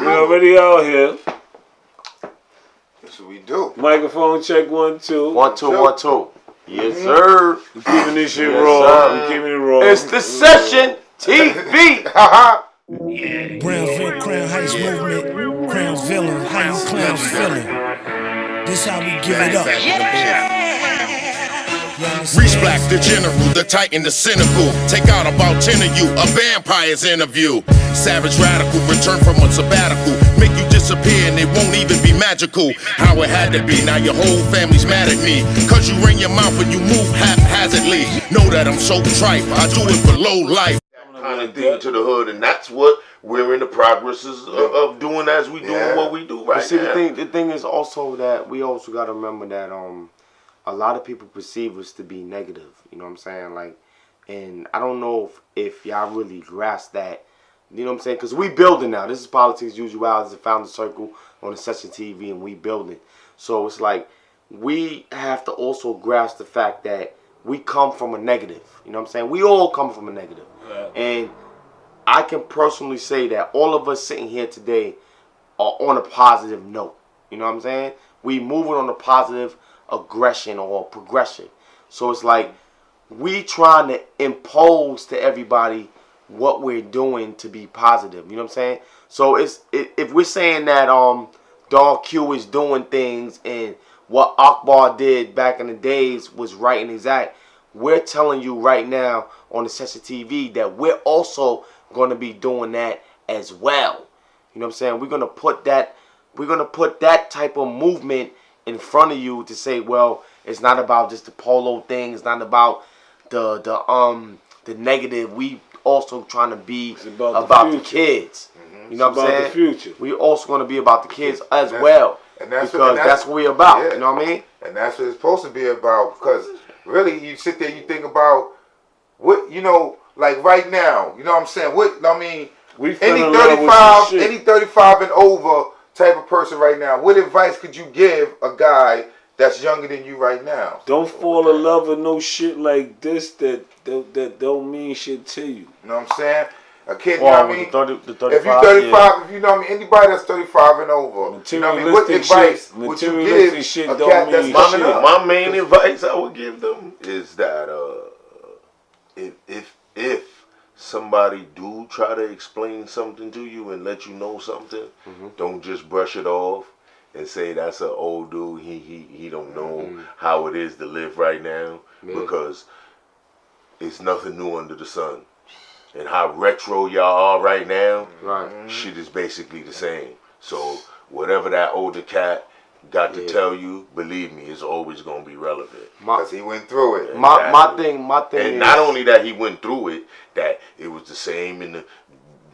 already out here. That's what we do. Microphone check 1 2. 1 2 1 2. Yes, sir. We keeping this shit raw. We keeping it raw. It's the session TV. Brownsville Crown Heights Movement, Crownsville, how you clowns feeling? This how we give it up. Reese Black, the general, the titan, the cynical. Take out about 10 of you, a vampire's interview. Savage radical, return from a sabbatical. Make you disappear and it won't even be magical. How it had to be, now your whole family's mad at me. Cause you ring your mouth and you move haphazardly. Know that I'm so tripe, I do it for low life. Kind of thing to the hood, and that's what we're in the progresses of doing as we doing what we do right now. The thing is also that we also got to remember that a lot of people perceive us to be negative. You know what I'm saying? Like, and I don't know if y'all really grasp that. You know what I'm saying? Because we building now. This is Politics As UsuaLL. This is a founder circle on the Session TV, and we building. So it's like we have to also grasp the fact that we come from a negative. You know what I'm saying? We all come from a negative. And I can personally say that all of us sitting here today are on a positive note. You know what I'm saying? We moving on a positive aggression or progression. So it's like we trying to impose to everybody what we're doing to be positive. You know what I'm saying? So if we're saying that Dog Q is doing things and what Akbar did back in the days was right and exact, we're telling you right now on the Session TV that we're also going to be doing that as well. You know what I'm saying? We're going to put that type of movement in front of you to say, well, it's not about just the polo thing. It's not about the negative. We also trying to be about the kids. You know what I'm saying? The future. We also going to be about the kids as well. And that's what we're about. Yeah. You know what I mean? And that's what it's supposed to be about. Because really, you sit there, you think about what, you know, like right now, you know what I'm saying? What, I mean, any 35 and over type of person right now, what advice could you give a guy that's younger than you right now? Don't fall in love with no shit like this that don't mean shit to you. You know what I'm saying? A kid, you know what I mean? The 35, if you're 35, if you know what I mean, anybody that's 35 and over, you know what I mean? What advice would you give a cat that's coming up? My main advice I would give them is that if somebody do try to explain something to you and let you know something, don't just brush it off and say that's an old dude. He don't know how it is to live right now, because it's nothing new under the sun. And how retro y'all are right now, shit is basically the same. So whatever that older cat got to tell you, believe me, it's always gonna be relevant. Because he went through it. My thing and is, not only that he went through it, that it was the same in the,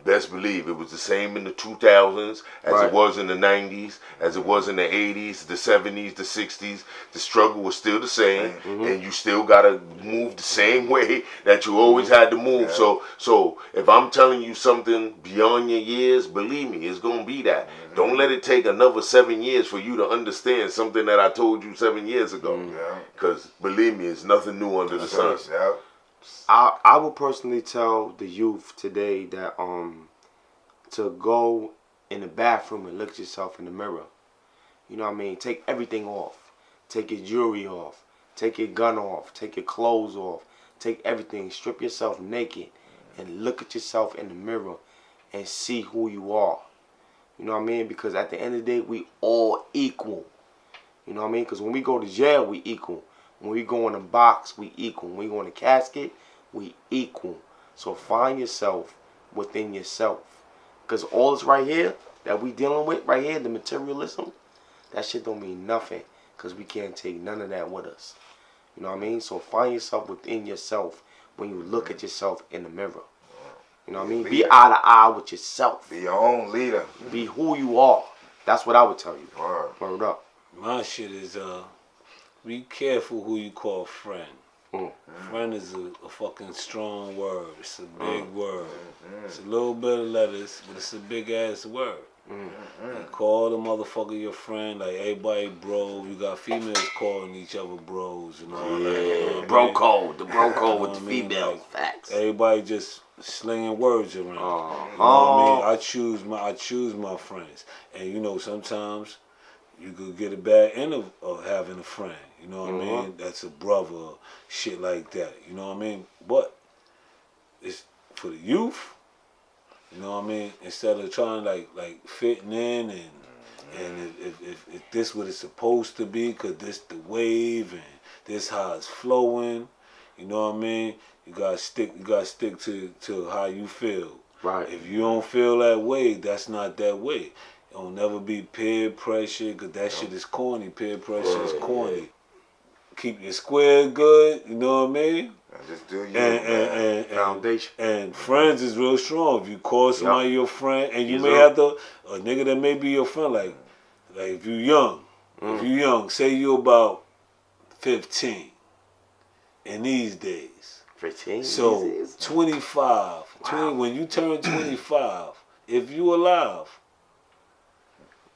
best believe it was the same in the 2000s as it was in the 90s, as it was in the 80s, the 70s, the 60s. The struggle was still the same, and you still gotta move the same way that you always had to move. So if I'm telling you something beyond your years, believe me, it's gonna be that. Don't let it take another 7 years for you to understand something that I told you 7 years ago. Because believe me, it's nothing new under the sun. I would personally tell the youth today that to go in the bathroom and look at yourself in the mirror. You know what I mean? Take everything off. Take your jewelry off. Take your gun off. Take your clothes off. Take everything. Strip yourself naked and look at yourself in the mirror and see who you are. You know what I mean? Because at the end of the day, we all equal. You know what I mean? Because when we go to jail, we equal. When we go in a box, we equal. When we go in a casket, we equal. So find yourself within yourself. Because all this right here that we dealing with right here, the materialism, that shit don't mean nothing. Because we can't take none of that with us. You know what I mean? So find yourself within yourself when you look at yourself in the mirror. You know what I mean? Be eye to eye with yourself. Be your own leader. Be who you are. That's what I would tell you. Word up. My shit is be careful who you call friend. Friend is a fucking strong word. It's a big word. It's a little bit of letters, but it's a big ass word. You call the motherfucker your friend, like everybody bro. You got females calling each other bros and all that. You know bro code, the bro code with the females. Like, facts. Everybody just slinging words around. You know what I mean? I choose my friends, and you know sometimes you could get a bad end of having a friend. You know what I mean? That's a brother, shit like that. You know what I mean? But it's for the youth. You know what I mean? Instead of trying like fitting in and if this what it's supposed to be, cause this the wave and this how it's flowing. You know what I mean? You gotta stick to how you feel. Right. If you don't feel that way, that's not that way. It'll never be peer pressure, cause that shit is corny. Peer pressure is corny. Keep your square good, you know what I mean? Just do you. And foundation. And friends is real strong. If you call somebody your friend, and you may have to, a nigga that may be your friend, like if you young, say you about 15 in these days. 15. So 25, 20, when you turn 25, if you alive,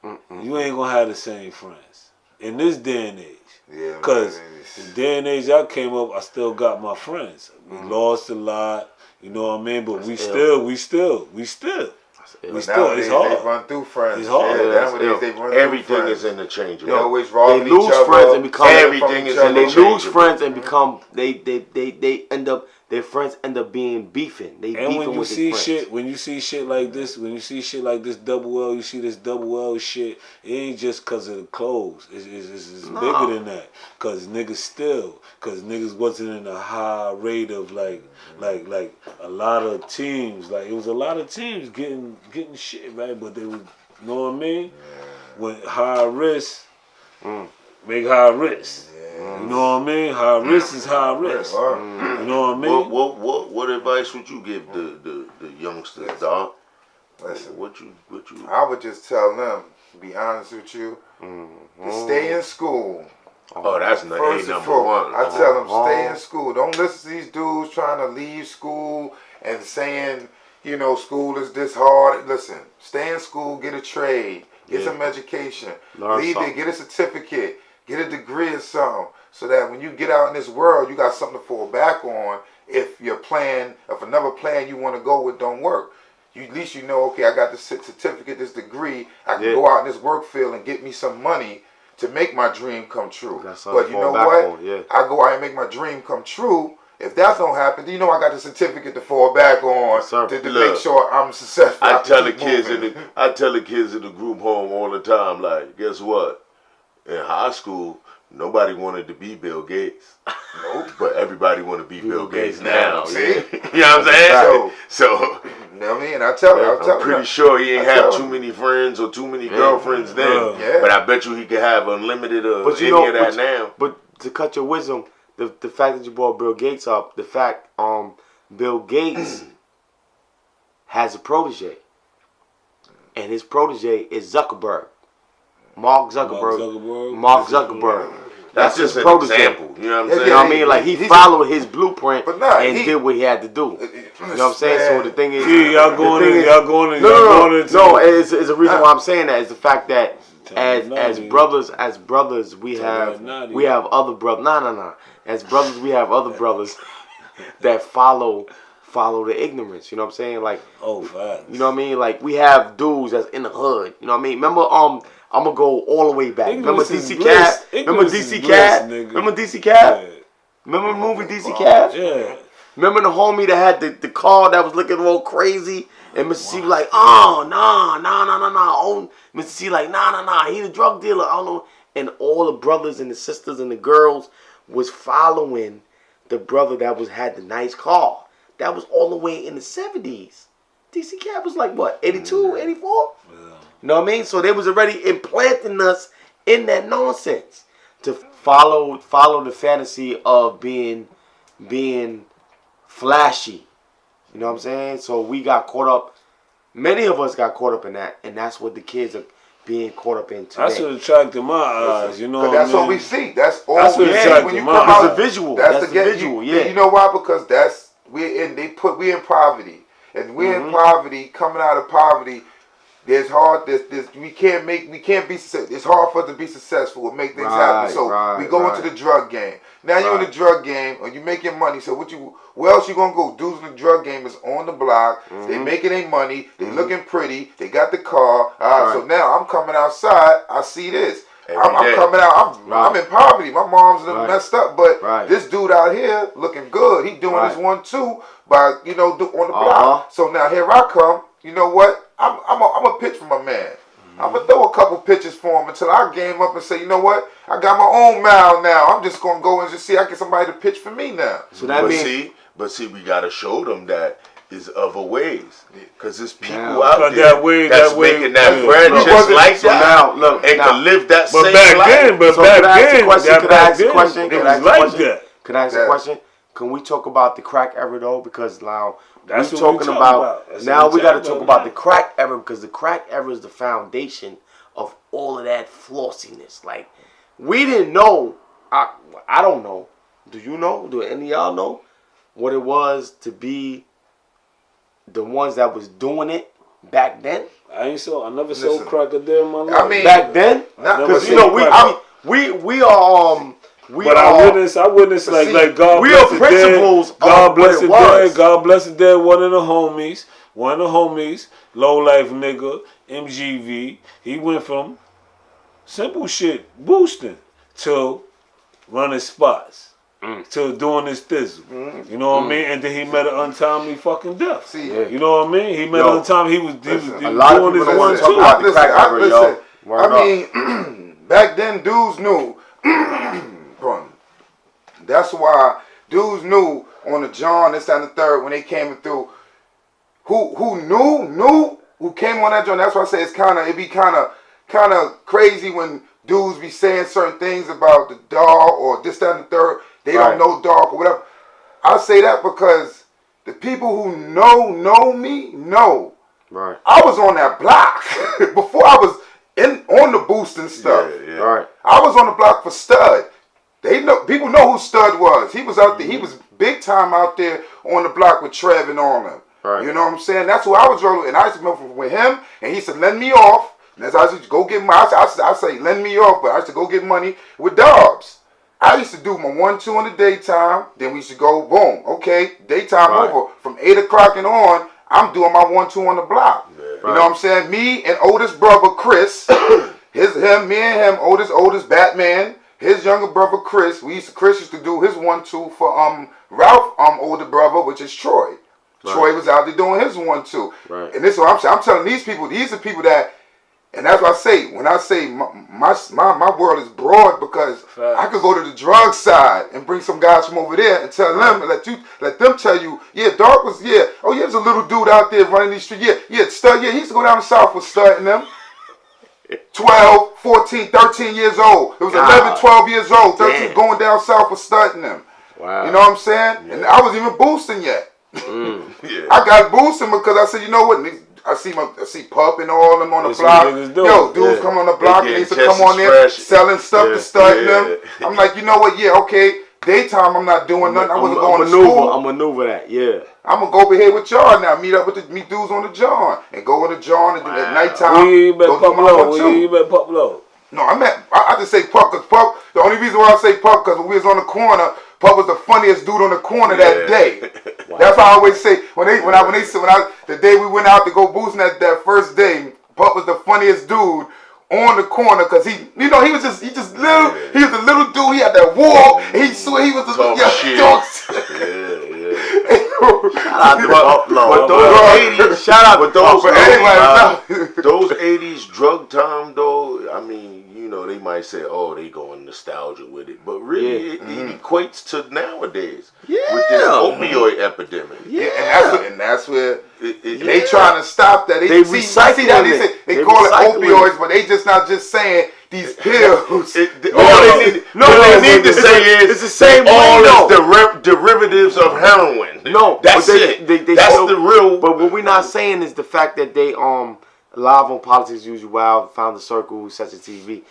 you ain't gonna have the same friends in this day and age. Yeah, because the day and age I came up, I still got my friends. We lost a lot, you know what I mean? But we still. It's hard. They run through friends. It's hard. Yeah, nowadays they run everything through friends. is interchangeable. They always robbing They lose each other. friends and become everything is and they lose interchangeable. friends and become they end up their friends end up being beefing. They And beefing when you with see their friends. shit, when you see shit like this, double L, you see this double L shit. It ain't just cause of the clothes. It's bigger than that. Cause niggas wasn't in a high rate of like a lot of teams. Like it was a lot of teams getting shit right, but they was, you know what I mean? When high risk, make high risk. You know what I mean? High risk is high risk. You know what I mean? What advice would you give the youngsters, dog? Listen, what you? I would just tell them, to be honest with you, to stay in school. Oh, that's number one. I tell them, stay in school. Don't listen to these dudes trying to leave school and saying, you know, school is this hard. Listen, stay in school, get a trade, get some education, leave it, get a certificate, get a degree or something, so that when you get out in this world, you got something to fall back on. If another plan you want to go with don't work, at least you know, okay, I got this certificate, this degree, I can go out in this work field and get me some money to make my dream come true. But you know what? I go out and make my dream come true. If that don't happen, then you know I got the certificate to fall back on to make sure I'm successful. I tell the kids in the group home all the time, like, guess what? In high school, nobody wanted to be Bill Gates. Nope. But everybody want to be Bill Gates now. See? You know what I'm saying? So you know what I mean? I'm pretty sure he ain't have too many friends or too many girlfriends then. But I bet you he could have unlimited of any of that now. But to cut your wisdom, the fact that you brought Bill Gates up, the fact Bill Gates has a protege. And his protege is Zuckerberg. Mark Zuckerberg. That's just an example. You know what I'm saying? You know what I mean? Like he followed his blueprint and did what he had to do. You know what I'm saying? So the thing is, y'all going into no. It's a reason why I'm saying that is the fact that as brothers we have other brothers. No. As brothers we have other brothers that follow the ignorance. You know what I'm saying? Like facts. You know what I mean? Like we have dudes that's in the hood. You know what I mean? Remember I'm gonna go all the way back. Remember DC Cab? Remember DC Cab? Remember DC Cab? Yeah. Remember the movie DC Cab? Yeah. Remember the homie that had the car that was looking all crazy? And Mr. C was like, oh, nah. Oh, Mr. C like, nah. He the drug dealer. I don't know. And all the brothers and the sisters and the girls was following the brother that had the nice car. That was all the way in the 70s. DC Cab was like, what, 82, 84? Yeah. You know what I mean? So they was already implanting us in that nonsense to follow the fantasy of being flashy. You know what I'm saying? So we got caught up. Many of us got caught up in that, and that's what the kids are being caught up in today. That's what attracted my eyes, you know what I mean? That's what we see. That's all that's we what see when you come out. It's a visual. That's the visual, yeah. You know why? Because we're in poverty. And we're in poverty, coming out of poverty. It's hard for us to be successful and make things happen. So we go into the drug game. Now you're in the drug game, or you making money. So where else you gonna go? Dudes in the drug game is on the block. They making their money. They looking pretty. They got the car. So now I'm coming outside. I see this. I'm coming out. I'm in poverty. My mom's messed up, but this dude out here looking good. He doing his 1-2 by on the block. So now here I come. You know what? I'm a pitch for my man. I'm gonna throw a couple pitches for him until I game up and say, you know what? I got my own mile now. I'm just gonna go and just see I get somebody to pitch for me now. So but see, we gotta show them that is other ways, because there's people out there that's making that bread just like that. Now, look, and can live that same life. Can I ask a question? Can I ask a question? Can we talk about the crack era though? Because now that's what we're talking about. Now we got to talk about the crack era, because the crack era is the foundation of all of that flossiness. Like, we didn't know. I don't know. Do you know? Do any of y'all know what it was to be the ones that was doing it back then? I never saw crack a day in my life. I mean, back then, because we are. I witnessed like God. We are principles. God bless the dead. God bless the dead. One of the homies, low life nigga, MGV. He went from simple shit, boosting, to running spots, to doing his thizzle. You know what I mean? And then he met an untimely fucking death. You know what I mean? He met an untimely. He was doing his 1-2. I mean, back then dudes knew. That's why dudes knew on the John, this and the third, when they came through. Who knew who came on that John. That's why I say it'd be kind of crazy when dudes be saying certain things about the dog or this, that, and the third. They don't know dog or whatever. I say that because the people who know me know. Right. I was on that block before I was on the boosting stuff. Right. I was on the block for Stud. People know who Stud was. He was out there. He was big time out there on the block with Trev and all them. Right. You know what I'm saying? That's who I was rolling. And I used to remember with him, and he said, "Lend me off." And as I used to go get money, I say, "Lend me off," but I used to go get money with Dobbs. I used to do my 1-2 in the daytime. Then we used to go boom. Okay, daytime over. From 8 o'clock and on, I'm doing my 1-2 on the block. Yeah. You know what I'm saying? Me and oldest brother Chris, me and him, oldest Batman. His younger brother Chris used to do his 1-2 for Ralph older brother, which is Troy. Right. Troy was out there doing his 1-2. Right. And this is what I'm saying. I'm telling these people, these are people that, and that's what I say. When I say my world is broad, because I could go to the drug side and bring some guys from over there and tell them, let them tell you, Dark was, oh yeah, there's a little dude out there running these streets, Stud, he used to go down the south with Stud and them. 12, 14, 13 years old. It was 11, 12 years old, 13 going down south with Stud and them. Wow. You know what I'm saying? Yeah. And I wasn't even boosting yet. I got boosting because I said, you know what? I see Pup and all them on the block. Dudes come on the block and they used to come on there selling stuff to Stud and them. I'm like, you know what? Okay. Daytime, I'm not doing nothing. I wasn't going to school. I'm maneuver that, I'm going to go over here with y'all now. Meet up with meet dudes on the John. And go on the John and at nighttime. You bet Pup Low. No, I just say Pup because Pup, the only reason why I say Pup because when we was on the corner, Pup was the funniest dude on the corner that day. Wow. That's why I always say, the day we went out to go boosting that first day, Pup was the funniest dude on the corner, because he was a little dude. He had that walk. He was Shout out to those those 80s drug time though. I mean, they might say, oh, they going nostalgia with it, but really it equates to nowadays with this opioid epidemic. And that's where they trying to stop that. They call it opioids, but they just not just saying these pills. They need to say it's the same all is derivatives of heroin. No, that's it. That's the real. But what we're not saying is the fact that they live on Politics As UsuaLL, found the circle, such a TV.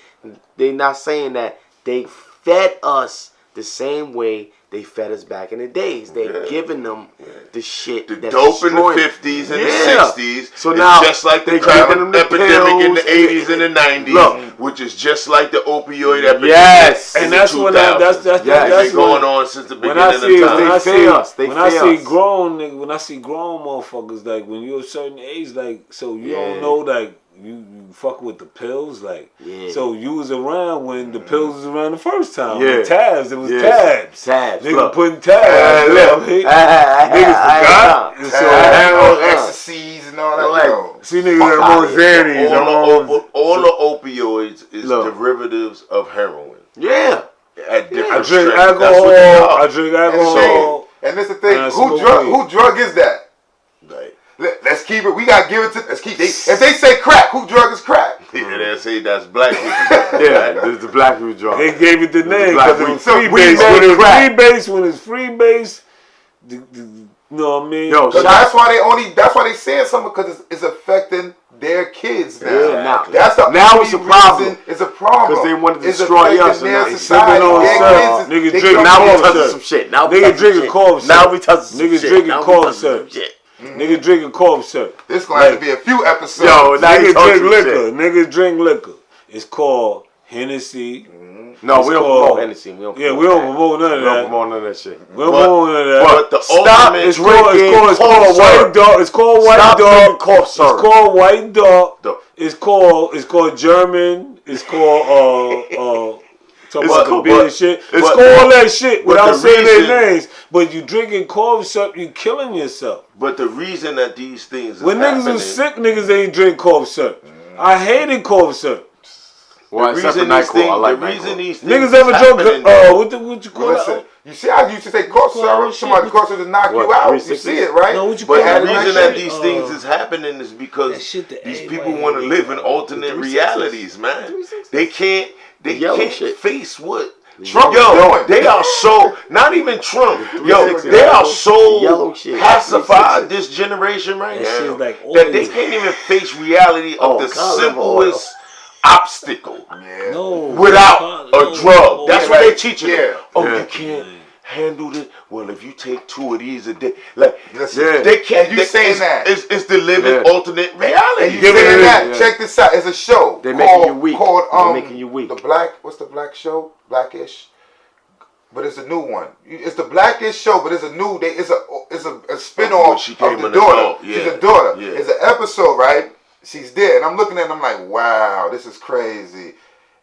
They're not saying that they fed us the same way they fed us back in the days. They're giving them the shit. The that's dope in the destroying. 50s and the 60s. So now just like the crack epidemic in the 80s and the 90s, which is just like the opioid epidemic. Yes, in and the that's 2000s. when that's been going on since the beginning of time. When I see grown niggas, when I see grown motherfuckers, like when you're a certain age, like so you don't know, like you fuck with the pills, like so you was around when the pills was around the first time. The tabs, it was tabs. Nigga putting tabs. Niggas forgot. And so ecstasies and all that. See niggas that more Xannies. All the opioids is derivatives of heroin. Yeah. At different I drink strengths. alcohol. I drink alcohol. And that's the thing. Who drug is that? Like, let's keep it. We gotta give it to. Let's keep. If they say crack, who drug is crack? Yeah, they say that's black people. This is the black people drug. They gave it the name because it was So freebase. When it's freebase, you know what I mean? Yo, that's why they saying something, because it's affecting their kids now. Yeah, that's the now it's a problem. It's a problem because they want to destroy us. Their society. Niggas drinking now we cough touching syrup. some shit. Now Niggas drinking cough syrup. Now we touching some shit. Niggas drinking cough syrup. Niggas drinking cough syrup. This gonna have to be a few episodes. Yo, niggas drink liquor. Niggas drink liquor. It's called Hennessy. No, we don't promote Hennessy. We don't promote none of that. We don't promote none of that shit. We don't promote none of that. But the stop. It's called White Dog. It's called White Dog. It's called White Dog. It's called German. It's called talk about the beer shit. It's called all that shit without saying their names. But you drinking cough syrup, you killing yourself. But the reason that these things when niggas was sick, niggas ain't drink cough syrup. I hated cough syrup. Well, the reason these things niggas ever drunk what you call it? You see, I used to say cough syrup. Somebody cough syrup to knock you out. You see it, right? No, what you but call the reason that these things is happening is because these people want to live in alternate realities, man. They can't face what Trump doing. They are so, not even Trump. They are so pacified, this generation right now, that they can't even face reality of the simplest obstacle without a drug. That's what they're teaching them. You can't handle this. Well, if you take 2 of these a day, like they can't. You saying that? It's the living alternate reality. And you saying that? Check this out. It's a show. They're making you weak. They're making you weak. What's the black show? Blackish. But it's a new one. It's the Blackish show, but it's a new. It's a spin-off of the daughter. She's a daughter. It's an episode, right? She's there, and I'm looking at it, and I'm like, wow, this is crazy.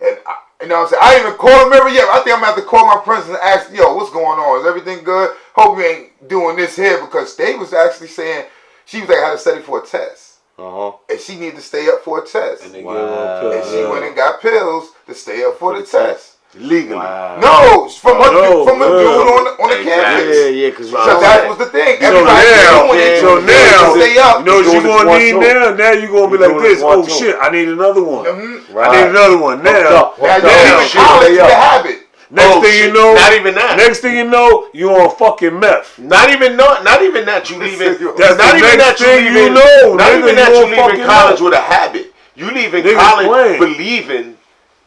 And you know what I'm saying? I didn't even call him ever yet. I think I'm going to have to call my friends and ask, yo, what's going on? Is everything good? Hope you ain't doing this here, because they was actually saying, she was like, I had to study for a test. And she needed to stay up for a test. And, and she went and got pills to stay up for the test. Legally. No, from a dude on the campus. Yeah, because that was the thing. So now, you know what you're going to need now? Now you're going to be like this. Oh, shit, I need another one. I need another one. Now you're college to the habit. Next thing you know, not even that. Next thing you know, you on fucking meth. Not even that you leaving. That's not even that you know. Not even that you leaving college with a habit. You leaving college believing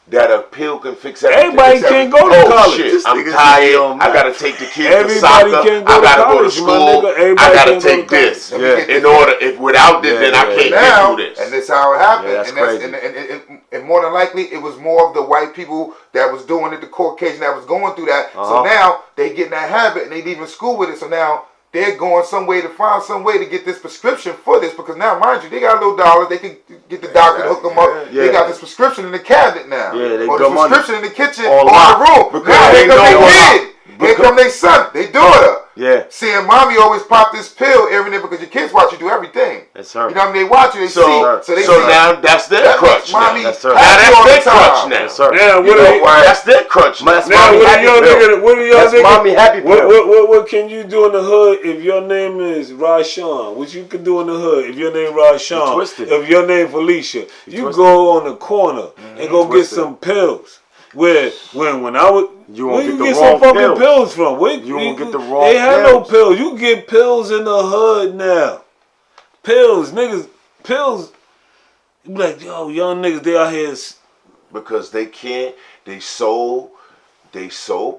that a pill can fix everything. Everybody can't go to college. Shit, I'm tired. I gotta take the kids to soccer. I gotta go to school. I gotta take this. In order, if without this, then I can't get through this. And that's how it happened. That's crazy. And more than likely, it was more of the white people that was doing it, the Caucasian that was going through that. So now they get in that habit and they leaving school with it. So now they're going some way to find some way to get this prescription for this, because now, mind you, they got $little dollars. They can get the doctor to hook them up. They got this prescription in the cabinet now. Or the prescription in the kitchen or the room. Now here come their kid. Here come their son, their daughter. Seeing mommy always pop this pill every day, because your kids watch you do everything. That's her. You know what I mean? They watch you, they see. So now that's their crutch. Mommy, that's her. Now that's their crutch now. That's their crutch now. Now what are y'all niggas? Mommy happy pill. What can you do in the hood if your name is Rashawn? What you can do in the hood if your name Rashawn? If your name Felicia, you go on the corner and go get some pills. When I was, where you get some fucking pills from? You won't get the wrong. They have no pills. You get pills in the hood now. Pills, niggas, pills. You be like, yo, young niggas, they out here. Because they can't, they so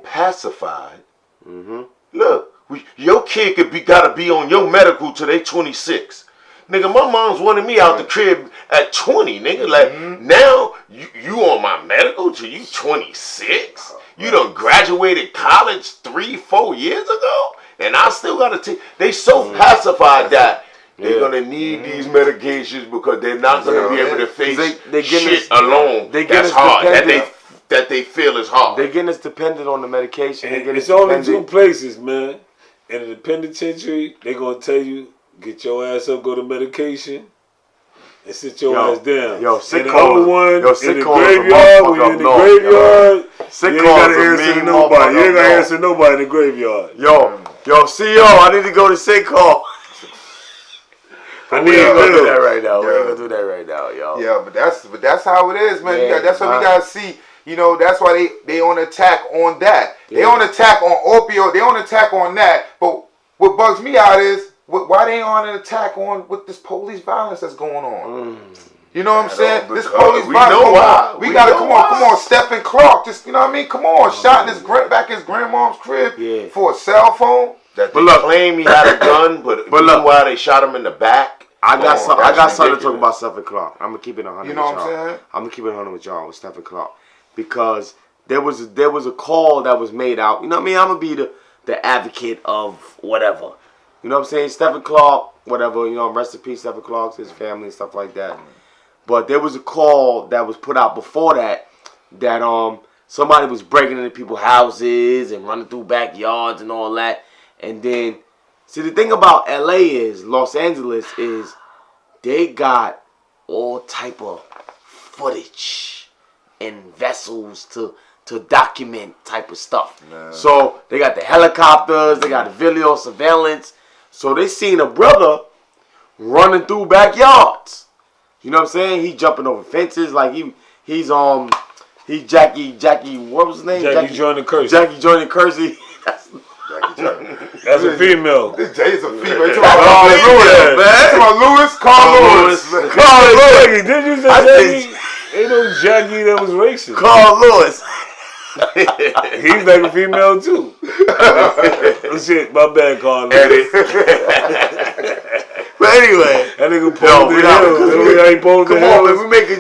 pacified. Mm-hmm. Look, your kid gotta be on your medical till they 26. Nigga, my mom's wanted me out the crib at 20, nigga. Like, now, you on my medical till you 26? You done graduated college 3-4 years ago? And I still gotta take, they so pacified that they're gonna need these medications because they're not gonna be able to face shit alone. That's hard. That they feel is hard. They getting us dependent on the medication. It's only two places, man. In the penitentiary, they gonna tell you, get your ass up, go to medication, and sit your ass down. Yo, sick and the calls. other one, Yo, sick in the calls graveyard, when you're in the graveyard, sick you ain't calls gotta answer nobody. You ain't gotta answer nobody in the graveyard. Yo, CEO, I need to go to sick call. We ain't gonna do that right now. We ain't gonna do that right now, yo. Yeah, but that's how it is, man. That's what we gotta see. You know, that's why they on attack on that. They on attack on opioid. They on attack on that. But what bugs me out is why they on an attack on with this police violence that's going on. You know what I'm saying? This police violence. We gotta come on, Stephen Clark. Just you know what I mean? Come on, shot in back his grandmom's crib for a cell phone. That they claim he had a gun, but look why they shot him in the back. I got something to talk about Stephen Clark. I'm gonna keep it 100. You know what I'm saying? I'm gonna keep it 100 with y'all with Stephen Clark because there was a call that was made out. You know what I mean? I'm gonna be the advocate of whatever. You know what I'm saying? Stephen Clark, whatever. You know, rest in peace, Stephen Clark, his family and stuff like that. But there was a call that was put out before that somebody was breaking into people's houses and running through backyards and all that, and then. See, the thing about Los Angeles is they got all type of footage and vessels to document type of stuff. Nah. So they got the helicopters, they got the video surveillance. So they seen a brother running through backyards. You know what I'm saying? He jumping over fences like he's Jackie, what was his name? Jackie Joyner Kersey. Jackie Joyner Kersey. That's a female. This Jay is a female. Carl Lewis. Carl Lewis. Did you say Jackie? Ain't no Jackie that was racist. Carl Lewis. He's like a female too. Shit, my bad, Carl Lewis. But anyway, that nigga posed the hills. I ain't posed the hills.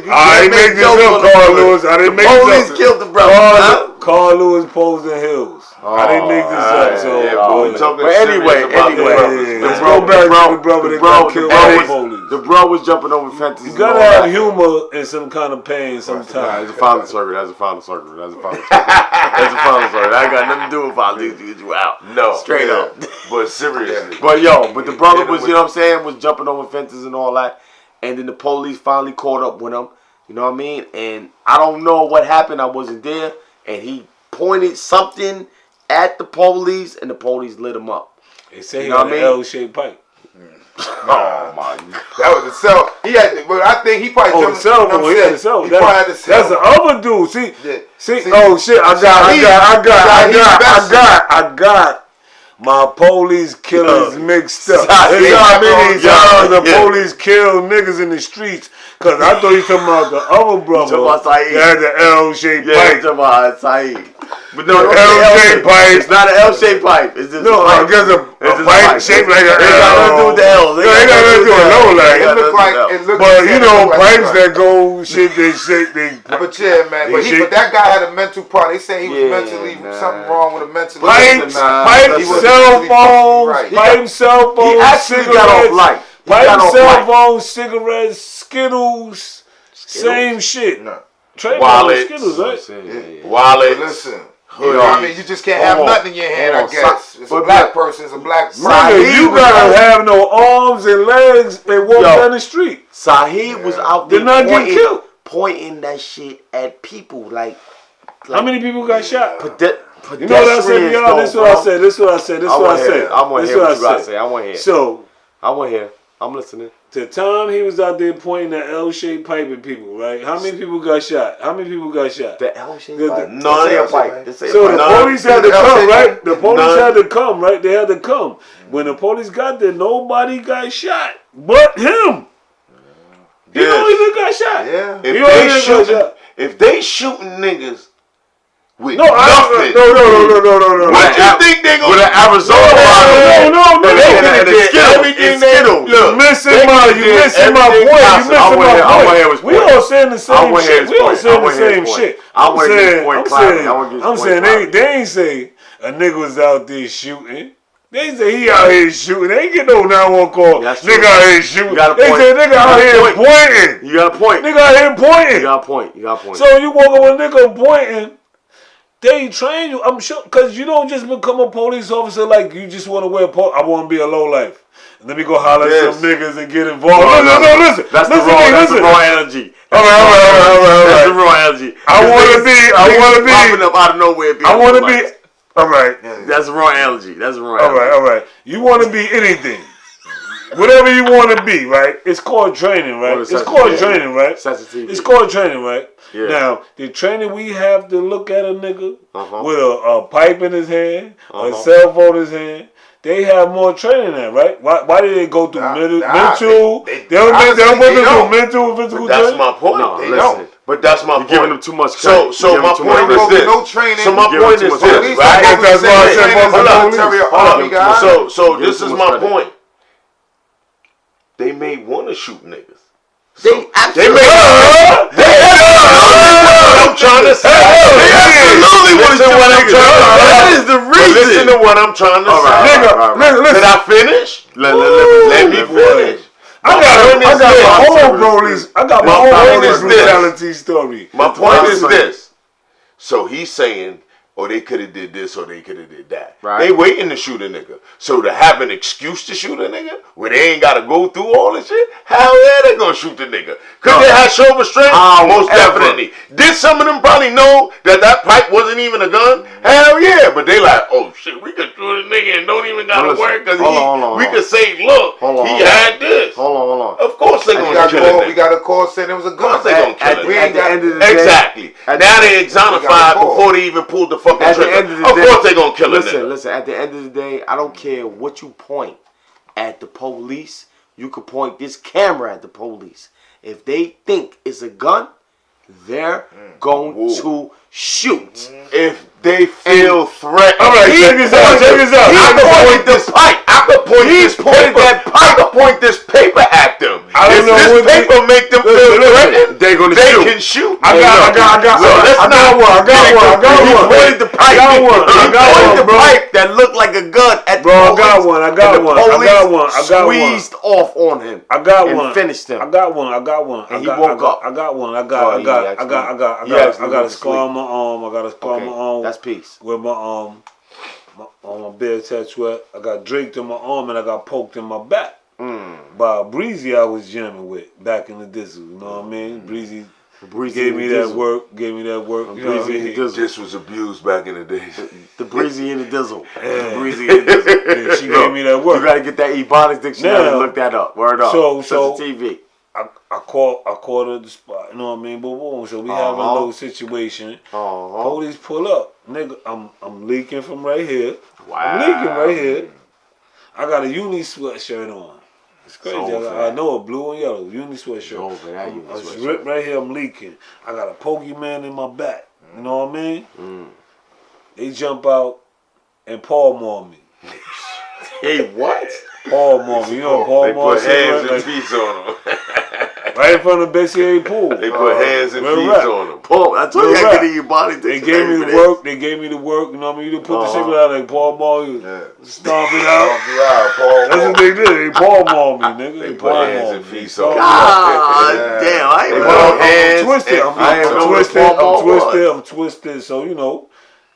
I ain't make this up, Carl Lewis. I didn't make this up. Police killed the brother. Carl Lewis posed the hills. I didn't make this up, so. But anyway, the bro was jumping over fences. You gotta have humor and some kind of pain sometimes. That's a final circle. That's a final circle. That's a final circle. I ain't got nothing to do with politics to get you out. No, straight up. But seriously. But the brother was, you know what I'm saying, was jumping over fences and all that, and then the police finally caught up with him. You know what I mean? And I don't know what happened. I wasn't there, and he pointed something at the police, and the police lit him up. They say he had an L-shaped pipe. Oh my God! That was the cell. He had, but I think he probably jumped. He had the cell. That's the other dude. See. Oh shit! I got my police killers mixed up. The police kill niggas in the streets. Cause I thought you talking about the other brother that had the L-shaped pipe. Talking about Saeed. But no, the L-shaped pipe. It's not an L-shaped pipe. It's just I guess a pipe shaped like an L. It got nothing to do with the L. It got nothing to do with no like. It looked like. But you know, pipes that go shit, they shake. But yeah, man. But that guy had a mental problem. They say he was mentally something wrong with a mental. Pipe, cell phone, He actually got off light. Pipe, cell phone, cigarettes, Skittles, same shit. Wallet, Skittles, right? Wallet. Listen. I mean, you just can't have nothing in your hand, I guess. It's a black person, it's a black person. You gotta have no arms and legs and walk down the street. Saheed was out there pointing that shit at people. Like how many people got shot? You know what I said, y'all? This is what I said. I want to hear what you got to say. I want to hear. So, I want to hear. I'm listening. The time he was out there pointing that L-shaped pipe at people, right? How many people got shot? The L-shaped pipe? None pipe. So the police had to come, right? The police had to come, right? They had to come. When the police got there, nobody got shot but him. He don't even got shot. Yeah. If they shooting niggas with nothing. No. What you think they gonna with an Arizona bottle? No. Everything they do. You missing my point. We all saying the same shit. I'm saying they ain't say a nigga was out there shooting. They say he out here shooting. They ain't get no 911 call. Nigga out here shooting. They say nigga out here pointing. You got a point. Nigga out here pointing. You got a point. So you walk up with a nigga pointing. They train you, I'm sure, because you don't just become a police officer like you just want to wear I want to be a low life. Let me go holler at some niggas and get involved. Listen. That's the wrong energy. All right. That's the wrong energy. I want to be. Popping up out of nowhere. I want to be. All right. That's the wrong energy. All right. You want to be anything. Whatever you want to be, right? It's called training, right? It's called training, right? Yeah. Now, the training we have to look at a nigga with a pipe in his hand, a cell phone in his hand. They have more training than that, right? Why did they go through mental? They don't go through mental and physical training. That's my point. No, they don't. But that's my point. You're giving them too much credit. So my point is this. No training. So my point is this, right? That's why I said So this is my point. They may want to shoot niggas. They absolutely. I'm trying to say. They absolutely want to shoot niggas. That is the reason. Listen to what I'm trying to say. Nigga, did I finish? Let me finish. I got my own brutality story. My point is this. So he's saying, they could have did this or they could have did that. Right. They waiting to shoot a nigga. So to have an excuse to shoot a nigga where they ain't got to go through all this shit, hell yeah, they gonna shoot the nigga. Cause they had show restraint? Most definitely. Did some of them probably know that pipe wasn't even a gun? Hell yeah. But they like, oh shit, we could shoot a nigga and don't even got to work cause we could say, look, he had this. Hold on. Of course they gonna kill a nigga. We got a call saying it was a gun. Of course they gonna kill a nigga. At the end of the day. Exactly. Now they exonerified before they even pulled the fucking trigger. Of course they gonna kill a nigga. Listen, at the end of the day, I don't care what you point at the police. You could point this camera at the police. If they think it's a gun, they're going to shoot. If they feel threatened. All right, check this out. I could point this pipe. I could point this paper. I could point this paper at them. If this paper make them feel threatened, they can shoot. I got one. He pointed the pipe. I got one, the pipe that looked like a gun at the police. I got one. Squeezed off on him. I got one. And finished him. I got one. And he woke up. I got one. I got a scar on my arm. That's peace. With my on my bare tattoo, I got draped in my arm and I got poked in my back by a Breezy I was jamming with back in the dizzle. You know what I mean? Breezy gave me that work. Breezy just was abused back in the days. The Breezy and the Dizzle. Yeah. The Breezy and the Dizzle. Yeah, she gave me that work. You gotta get that Ebonics dictionary and look that up. Word up. So TV. I called her the spot, you know what I mean? Boom. So we having a little situation. Police pull up. Nigga, I'm leaking from right here. Wow. I'm leaking right here. I got a uni sweatshirt on. It's crazy. I know a blue and yellow uni sweatshirt. I'm ripped right here, I'm leaking. I got a Pokemon in my back. You know what I mean? They jump out and palm on me. Hey, what? Palm on me. You know palm on me? They put hands and feet on them. Right in front of the Bessier pool. They put hands and feet on them. Paul, I told you I get in your body. They gave me the work. You know what I mean? You put the cigarette out like Paul Mall. You stomp it out. That's what they did. They palm on me, nigga. They put hands and feet on me. God damn. I'm twisted. So, you know,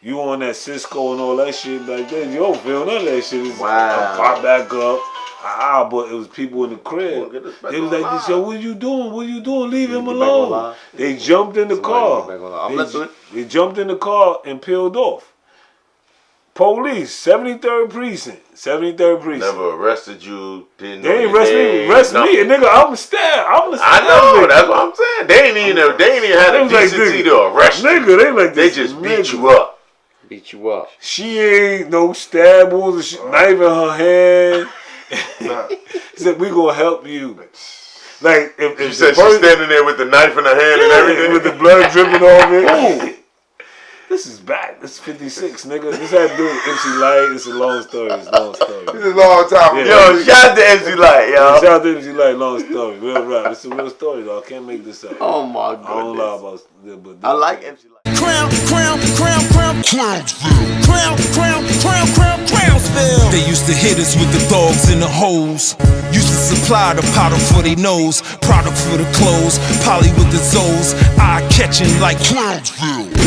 you on that Cisco and all that shit back then. You don't feel none of that shit. I pop back up. But it was people in the crib. They was like, yo, what you doing? Leave him alone. They jumped in the car. They jumped in the car and peeled off. Police, 73rd precinct. Never arrested you. They ain't arrest me. Nigga, I'm stabbed. I know, that's what I'm saying. They ain't even had a decency to arrest you. Nigga, they just beat you up. She ain't no stab wounds, knife in her hand. He said, we gonna help you. Like if you said she's standing there with the knife in her hand and everything, with the blood dripping off it. This is back. This is 56, nigga. This had to do with MC Light. It's a long story. It's a long story. This is a long time. Yeah. Yo, shout out to MC Light, yo. Shout out to MC Light. Long story. Real rap. It's a real story, though. I can't make this up. Oh my goodness. I don't lie about it, but I like MC Light. Crownsville. They used to hit us with the dogs and the hoes. Used to supply the powder for they nose, product for the clothes, poly with the Zoes, eye catching like Crownsville.